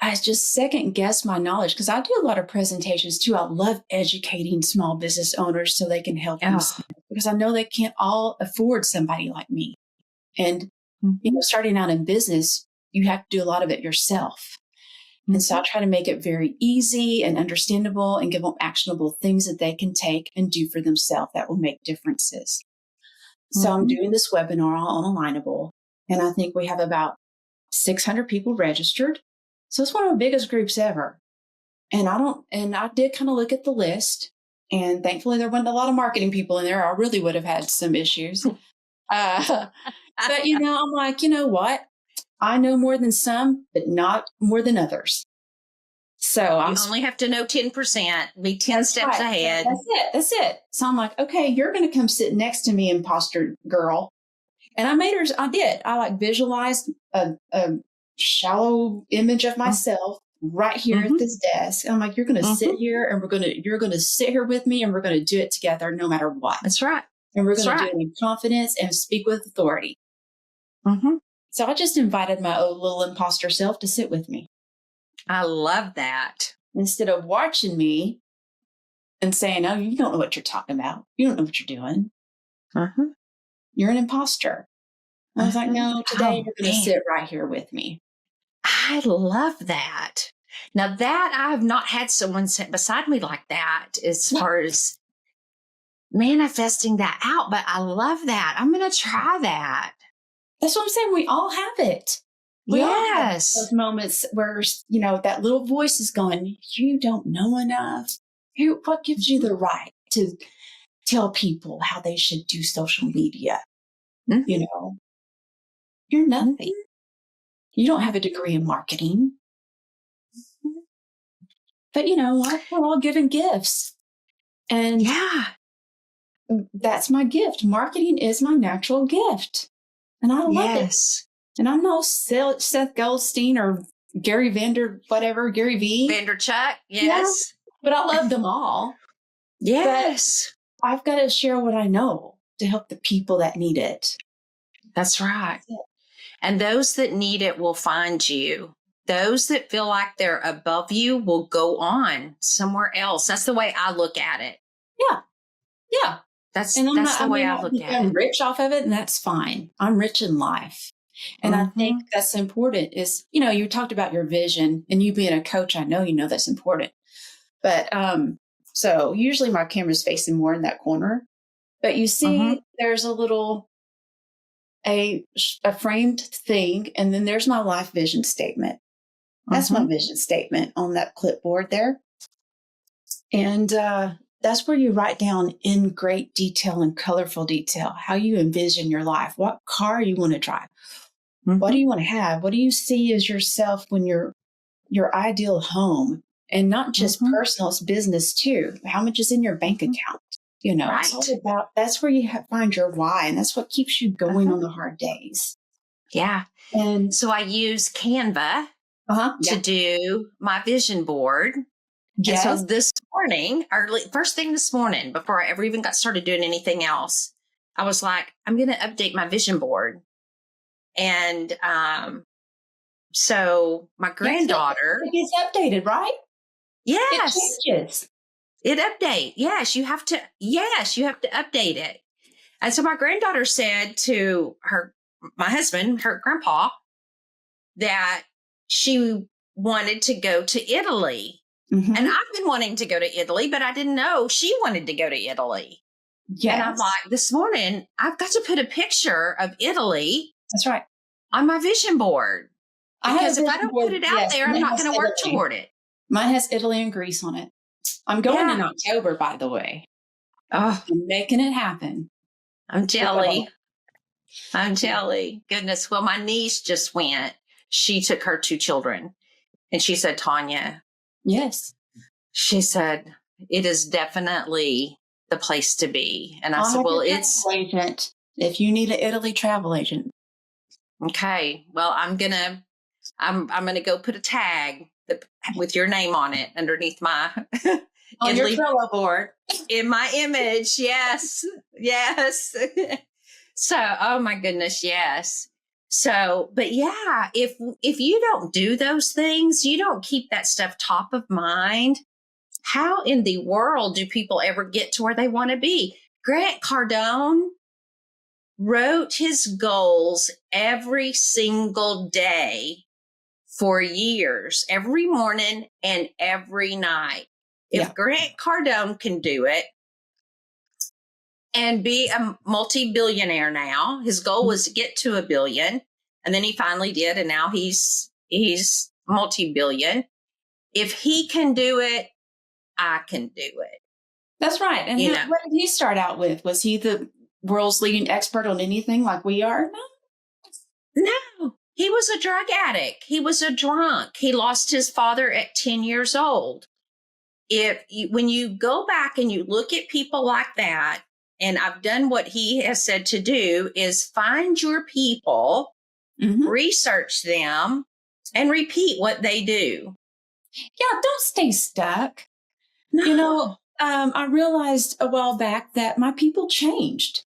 I just second guess my knowledge because I do a lot of presentations too. I love educating small business owners so they can help themselves because I know they can't all afford somebody like me. And, starting out in business, you have to do a lot of it yourself. And so I try to make it very easy and understandable and give them actionable things that they can take and do for themselves that will make differences. So I'm doing this webinar on Alignable, and I think we have about 600 people registered. So it's one of the biggest groups ever. And I did kind of look at the list, and thankfully there wasn't a lot of marketing people in there. I really would have had some issues. But, I'm like, you know what? I know more than some, but not more than others. So you only have to know 10%, be 10 steps ahead. That's it. So I'm like, okay, you're going to come sit next to me, imposter girl. And I visualized a shallow image of myself right here at this desk. And I'm like, you're going to sit here and you're going to sit here with me and we're going to do it together no matter what. That's right. And we're going to do it in confidence and speak with authority. So I just invited my own little imposter self to sit with me. I love that. Instead of watching me and saying, oh, you don't know what you're talking about. You don't know what you're doing. You're an imposter. I was like, no, today you're going to sit right here with me. I love that. Now that I have not had someone sit beside me like that as far as manifesting that out, but I love that. I'm going to try that. That's what I'm saying. We all have it. We all have those moments where, that little voice is going, you don't know enough. What gives you the right to tell people how they should do social media? You're nothing. You don't have a degree in marketing. But you know what? We're all given gifts. And that's my gift. Marketing is my natural gift. And I love it. And I'm no Seth Goldstein or Gary Gary V. Vanderchuck. Yes. But I love them all. Yes. But I've got to share what I know to help the people that need it. That's right. And those that need it will find you. Those that feel like they're above you will go on somewhere else. That's the way I look at it. Yeah. That's the way I look at it. I'm rich off of it, and that's fine. I'm rich in life. And I think that's important is, you talked about your vision, and you being a coach, I know that's important. But so usually my camera's facing more in that corner. But you see there's a little, a framed thing, and then there's my life vision statement. That's my vision statement on that clipboard there. And that's where you write down in great detail and colorful detail how you envision your life, what car you want to drive, what do you want to have, what do you see as yourself when your ideal home, and not just personal, it's business too. How much is in your bank account? It's all about, that's where you find your why, and that's what keeps you going on the hard days. Yeah. And so I use Canva to do my vision board. Yes. And so this morning, first thing this morning, before I ever even got started doing anything else, I was like, I'm going to update my vision board. And so my granddaughter. It gets updated, right? Yes. It changes. It update. Yes, you have to update it. And so my granddaughter said to my husband, her grandpa, that she wanted to go to Italy. And I've been wanting to go to Italy, but I didn't know she wanted to go to Italy. Yes. And I'm like, this morning, I've got to put a picture of Italy. That's right. On my vision board. Because if I don't put it out there, I'm not going to work toward it. Mine has Italy and Greece on it. I'm going in October, by the way. Oh, I'm making it happen. I'm jelly. I'm jelly. Goodness. Well, my niece just went. She took her 2 children and she said, Tanya, Yes. she said, it is definitely the place to be. And I I'll said, have well, your it's travel agent if you need an Italy travel agent. okay. Well, I'm gonna go put a tag with your name on it underneath my On your Trello board. in my image. Yes. Yes. So, oh my goodness, yes. So, but yeah, if you don't do those things, you don't keep that stuff top of mind, how in the world do people ever get to where they want to be? Grant Cardone wrote his goals every single day for years, every morning and every night. If Grant Cardone can do it and be a multi-billionaire now, his goal was to get to 1 billion, and then he finally did, and now he's multi-billion. If he can do it, I can do it. That's right. And what did he start out with? Was he the world's leading expert on anything like we are? No, he was a drug addict. He was a drunk. He lost his father at 10 years old. When you go back and you look at people like that, and I've done what he has said to do, is find your people, research them, and repeat what they do. Yeah, don't stay stuck. No. I realized a while back that my people changed.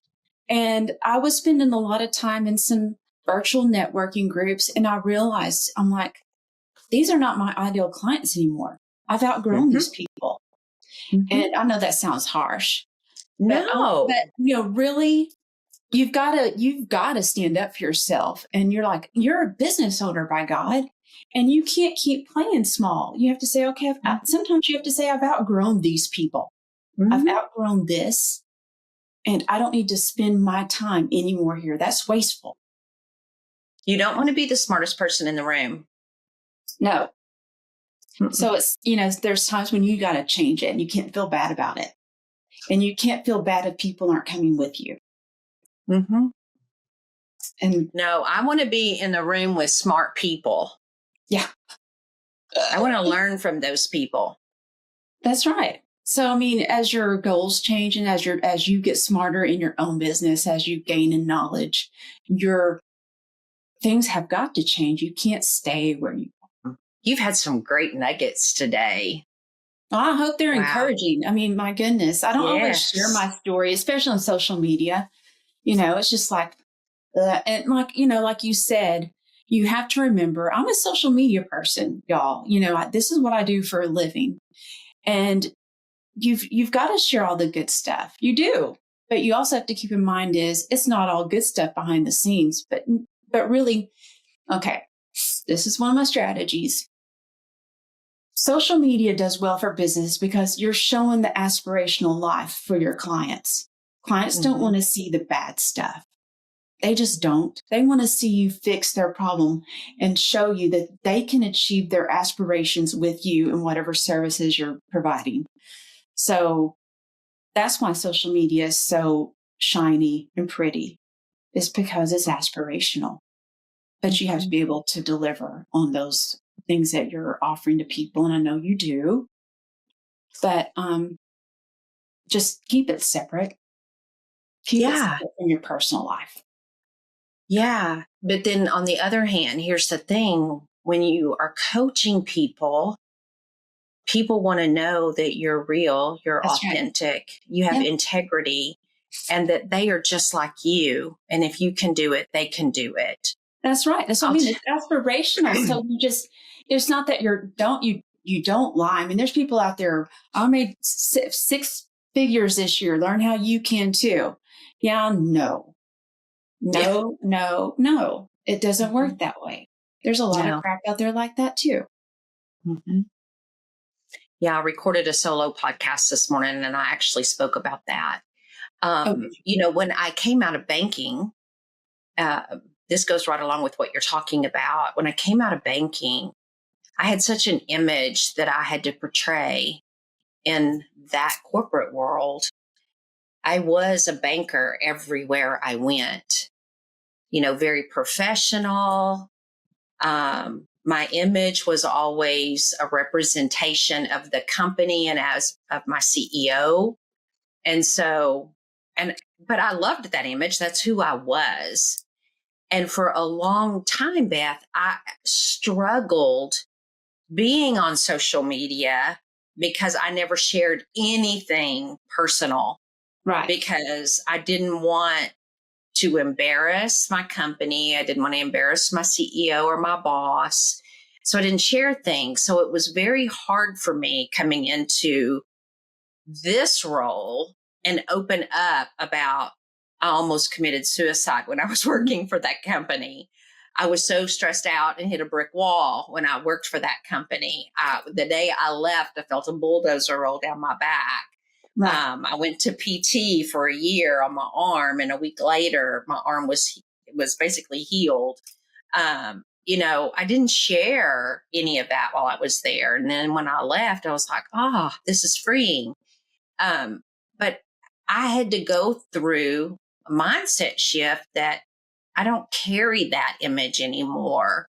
And I was spending a lot of time in some virtual networking groups. And I realized, I'm like, these are not my ideal clients anymore. I've outgrown these people. And I know that sounds harsh. No. But really, you've got to stand up for yourself. And you're a business owner, by God. And you can't keep playing small. You have to say, okay, sometimes you have to say, I've outgrown these people. I've outgrown this. And I don't need to spend my time anymore here. That's wasteful. You don't want to be the smartest person in the room. No. So it's, there's times when you got to change it and you can't feel bad about it. And you can't feel bad if people aren't coming with you. And no, I want to be in the room with smart people. Yeah. I want to learn from those people. That's right. So, as your goals change and as you get smarter in your own business, as you gain in knowledge, your things have got to change. You can't stay where you are. You've had some great nuggets today. Well, I hope they're encouraging. My goodness, I don't always share my story, especially on social media. It's just like, and like you said, you have to remember, I'm a social media person, y'all. This is what I do for a living. And you've got to share all the good stuff. You do. But you also have to keep in mind it's not all good stuff behind the scenes, but really, okay, this is one of my strategies. Social media does well for business because you're showing the aspirational life for your clients. Clients don't want to see the bad stuff. They just don't. They want to see you fix their problem and show you that they can achieve their aspirations with you and whatever services you're providing. So that's why social media is so shiny and pretty. It's because it's aspirational. But you have to be able to deliver on those things that you're offering to people. And I know you do. But just keep it separate. Keep it separate from your personal life. Yeah. But then on the other hand, here's the thing. When you are coaching people want to know that you're real, you're authentic, you have integrity, and that they are just like you. And if you can do it, they can do it. That's right. That's what it's aspirational. So it's not that you don't lie. There's people out there, I made 6 figures this year. Learn how you can too. Yeah, no. It doesn't work that way. There's a lot of crap out there like that too. Yeah, I recorded a solo podcast this morning and I actually spoke about that. When I came out of banking, this goes right along with what you're talking about. When I came out of banking, I had such an image that I had to portray. in that corporate world, I was a banker everywhere I went, very professional. My image was always a representation of the company and as of my CEO. And so, but I loved that image. That's who I was. And for a long time, Beth, I struggled being on social media because I never shared anything personal. Right. Because I didn't want to embarrass my company. I didn't want to embarrass my CEO or my boss. So I didn't share things. So it was very hard for me coming into this role and open up about I almost committed suicide when I was working for that company. I was so stressed out and hit a brick wall when I worked for that company. The day I left, I felt a bulldozer roll down my back. Right. I went to PT for a year on my arm, and a week later, my arm was basically healed. I didn't share any of that while I was there. And then when I left, I was like, this is freeing. But I had to go through a mindset shift that I don't carry that image anymore.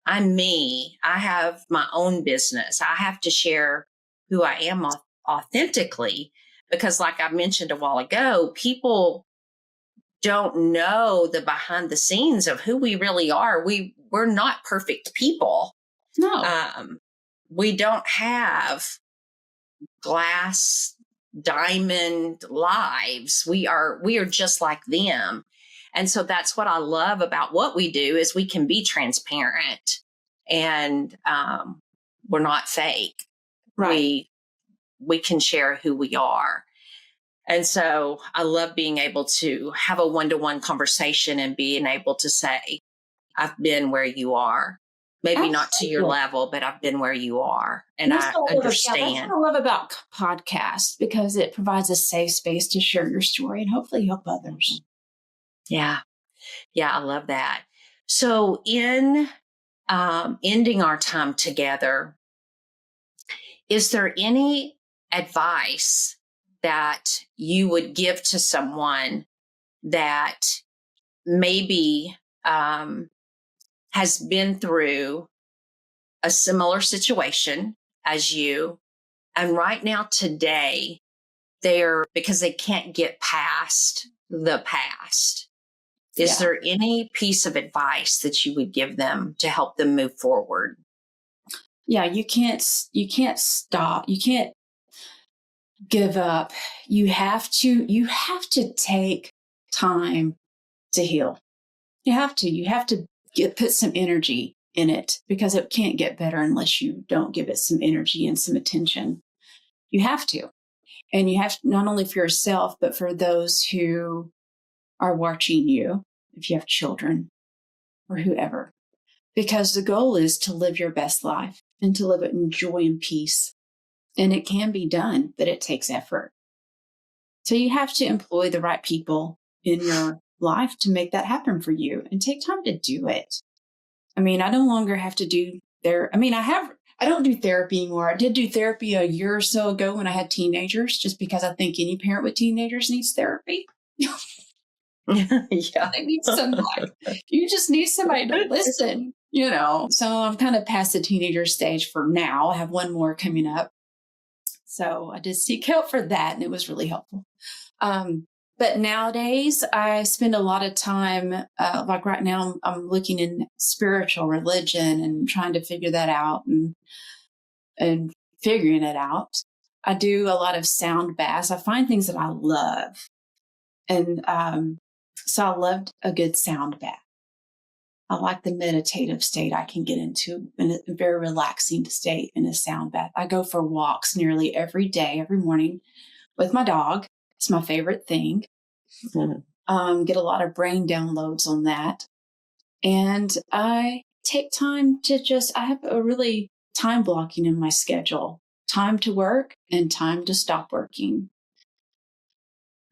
I'm me. I have my own business. I have to share who I am authentically because, like I mentioned a while ago, people don't know the behind the scenes of who we really are. We're not perfect people. No. We don't have glass diamond lives. We are just like them. And so that's what I love about what we do is we can be transparent and we're not fake. Right. We can share who we are. And so I love being able to have a one-to-one conversation and being able to say, I've been where you are. Maybe not to your level, but I've been where you are. And I understand. That's what I love about podcasts because it provides a safe space to share your story and hopefully help others. Yeah. Yeah, I love that. So in ending our time together, is there any advice that you would give to someone that maybe has been through a similar situation as you, and right now today, because they can't get past the past? Is there any piece of advice that you would give them to help them move forward? Yeah, you can't stop. You can't give up. You have to take time to heal. You have to put some energy in it because it can't get better unless you don't give it some energy and some attention. You have to. And you have to, not only for yourself, but for those who are watching you, if you have children or whoever, because the goal is to live your best life and to live it in joy and peace. And it can be done, but it takes effort. So you have to employ the right people in your life to make that happen for you and take time to do it. I mean, I no longer have to do I don't do therapy anymore. I did do therapy a year or so ago when I had teenagers, just because I think any parent with teenagers needs therapy. Yeah. They need somebody. You just need somebody to listen, So I'm kind of past the teenager stage for now. I have one more coming up. So I did seek help for that, and it was really helpful. But nowadays, I spend a lot of time, like right now, I'm looking in spiritual religion and trying to figure that out and figuring it out. I do a lot of sound baths. I find things that I love. And so I loved a good sound bath. I like the meditative state I can get into in a very relaxing state in a sound bath. I go for walks nearly every day, every morning with my dog. It's my favorite thing. Mm-hmm. Get a lot of brain downloads on that. And I take time to I have a really time blocking in my schedule, time to work and time to stop working.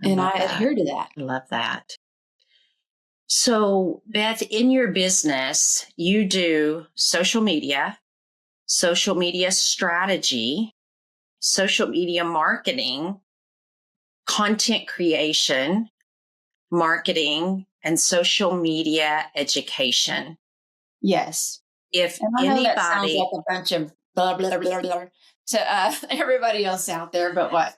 And I adhere to that. I love that. So, Beth, in your business, you do social media strategy, social media marketing, content creation, marketing, and social media education. Yes. If And I know that sounds like anybody, a bunch of blah, blah, blah, blah to everybody else out there, but what?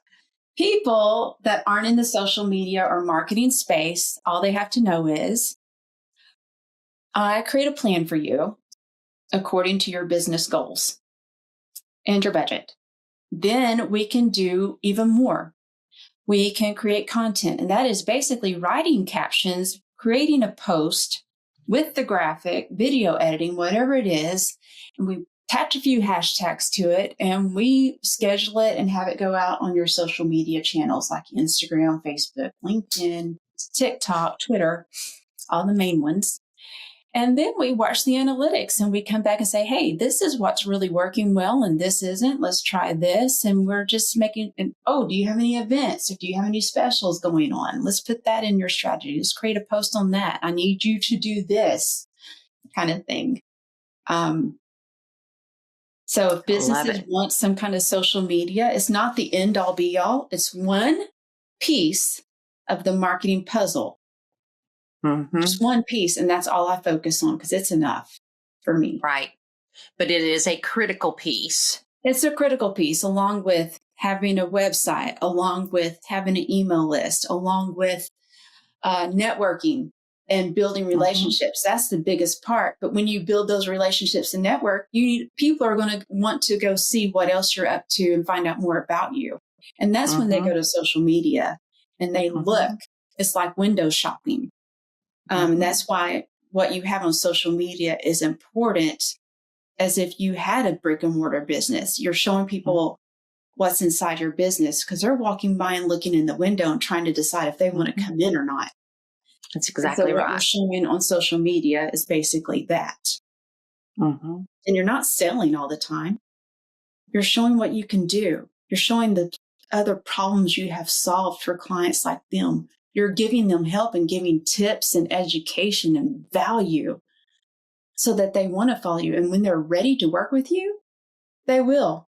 People that aren't in the social media or marketing space, all they have to know is I create a plan for you according to your business goals and your budget. Then we can do even more. We can create content, and that is basically writing captions, creating a post with the graphic, video editing, whatever it is. And we attach a few hashtags to it, and we schedule it and have it go out on your social media channels like Instagram, Facebook, LinkedIn, TikTok, Twitter, all the main ones. And then we watch the analytics and we come back and say, hey, this is what's really working well and this isn't. Let's try this. And we're just making, do you have any events? Or do you have any specials going on? Let's put that in your strategy. Let's create a post on that. I need you to do this kind of thing. So if businesses want some kind of social media, it's not the end all be all. It's one piece of the marketing puzzle. Mm-hmm. Just one piece, and that's all I focus on because it's enough for me. Right. But it is a critical piece. It's a critical piece, along with having a website, along with having an email list, along with networking and building relationships. Mm-hmm. That's the biggest part. But when you build those relationships and network, people are going to want to go see what else you're up to and find out more about you. And that's when they go to social media and they look. It's like window shopping. And that's why what you have on social media is important, as if you had a brick and mortar business. You're showing people what's inside your business because they're walking by and looking in the window and trying to decide if they want to come in or not. That's exactly right. What you're showing on social media is basically that. And you're not selling all the time. You're showing what you can do. You're showing the other problems you have solved for clients like them. You're giving them help and giving tips and education and value so that they want to follow you. And when they're ready to work with you, they will.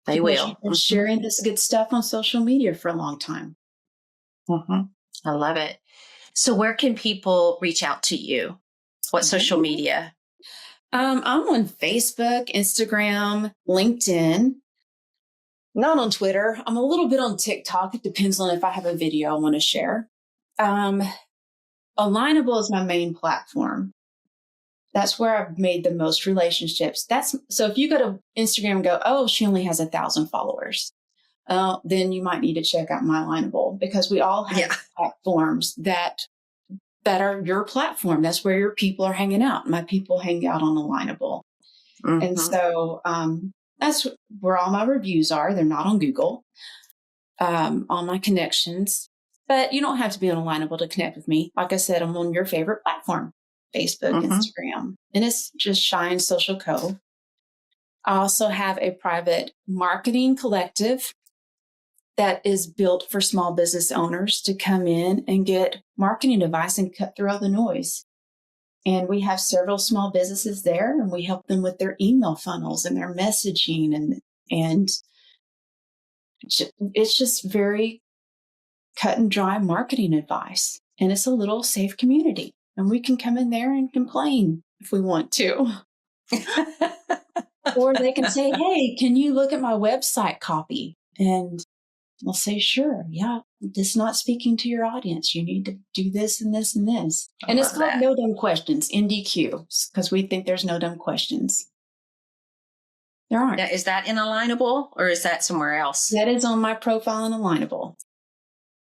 They will. You've been sharing this good stuff on social media for a long time. I love it. So where can people reach out to you? What social media? I'm on Facebook, Instagram, LinkedIn. Not on Twitter. I'm a little bit on TikTok. It depends on if I have a video I want to share. Alignable is my main platform. That's where I've made the most relationships. So if you go to Instagram and go, oh, she only has 1,000 followers, then you might need to check out my Alignable, because we all have platforms that are your platform. That's where your people are hanging out. My people hang out on Alignable. And so that's where all my reviews are. They're not on Google, all my connections. But you don't have to be on Alignable to connect with me. Like I said, I'm on your favorite platform, Facebook, Instagram, and it's just Shine Social Co. I also have a private marketing collective that is built for small business owners to come in and get marketing advice and cut through all the noise. And we have several small businesses there, and we help them with their email funnels and their messaging. And it's just very cut and dry marketing advice. And it's a little safe community. And we can come in there and complain if we want to. Or they can say, hey, can you look at my website copy? And I'll say, sure, yeah, it's not speaking to your audience. You need to do this and this and this. And it's called No Dumb Questions, NDQ, because we think there's no dumb questions. There aren't. Now, is that in Alignable or is that somewhere else? That is on my profile in Alignable.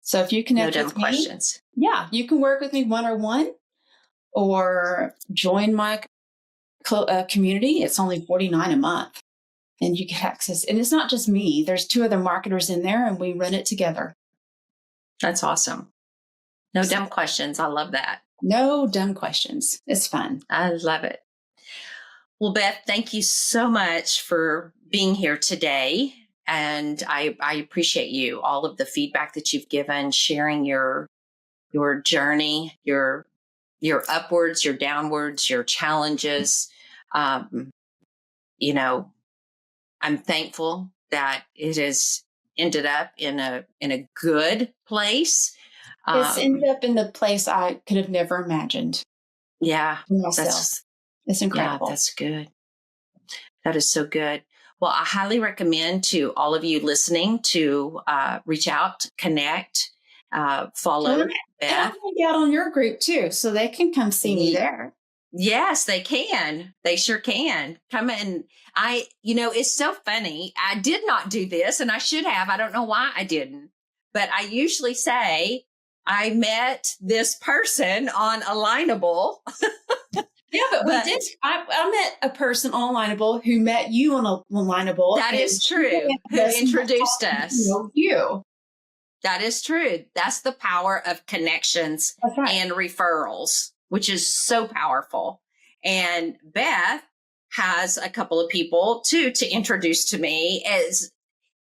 So if you connect with me, questions. Yeah, you can work with me one-on-one or join my community. It's only $49 a month. And you get access. And it's not just me. There's 2 other marketers in there, and we run it together. That's awesome. No dumb questions. I love that. No dumb questions. It's fun. I love it. Well, Beth, thank you so much for being here today. And I appreciate you, all of the feedback that you've given, sharing your journey, your upwards, your downwards, your challenges. I'm thankful that it has ended up in a good place. It's ended up in the place I could have never imagined. Yeah, For myself. It's incredible. Yeah, that's good. That is so good. Well, I highly recommend to all of you listening to reach out, connect, follow Beth. And I'll hang out on your group too, so they can come see me there. Yes, they can. They sure can. Come in. It's so funny. I did not do this, and I should have. I don't know why I didn't. But I usually say, I met this person on Alignable. Yeah, but we did. I met a person on Alignable who met you on Alignable. That is true. Who introduced us. You. That is true. That's the power of connections and referrals, which is so powerful. And Beth has a couple of people too to introduce to me as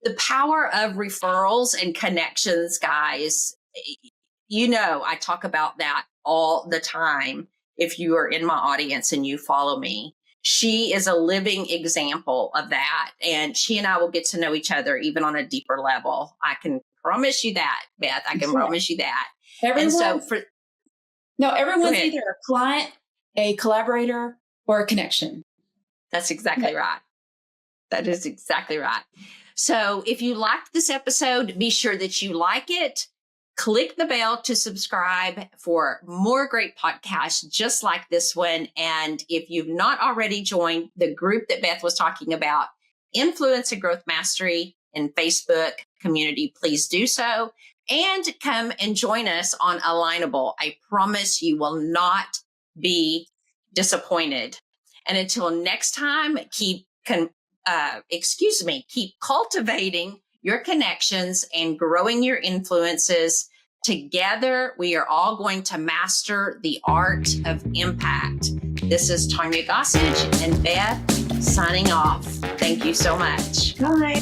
the power of referrals and connections, guys. I talk about that all the time. If you are in my audience and you follow me, she is a living example of that. And she and I will get to know each other even on a deeper level. I can promise you that, Beth. I can promise you that. Everyone's either a client, a collaborator, or a connection. That's exactly right. That is exactly right. So if you liked this episode, be sure that you like it. Click the bell to subscribe for more great podcasts just like this one. And if you've not already joined the group that Beth was talking about, Influence and Growth Mastery in Facebook community, please do so. And come and join us on Alignable. I promise you will not be disappointed. And until next time, keep cultivating your connections and growing your influences. Together, we are all going to master the art of impact. This is Tanya Gossage and Beth signing off. Thank you so much. Bye.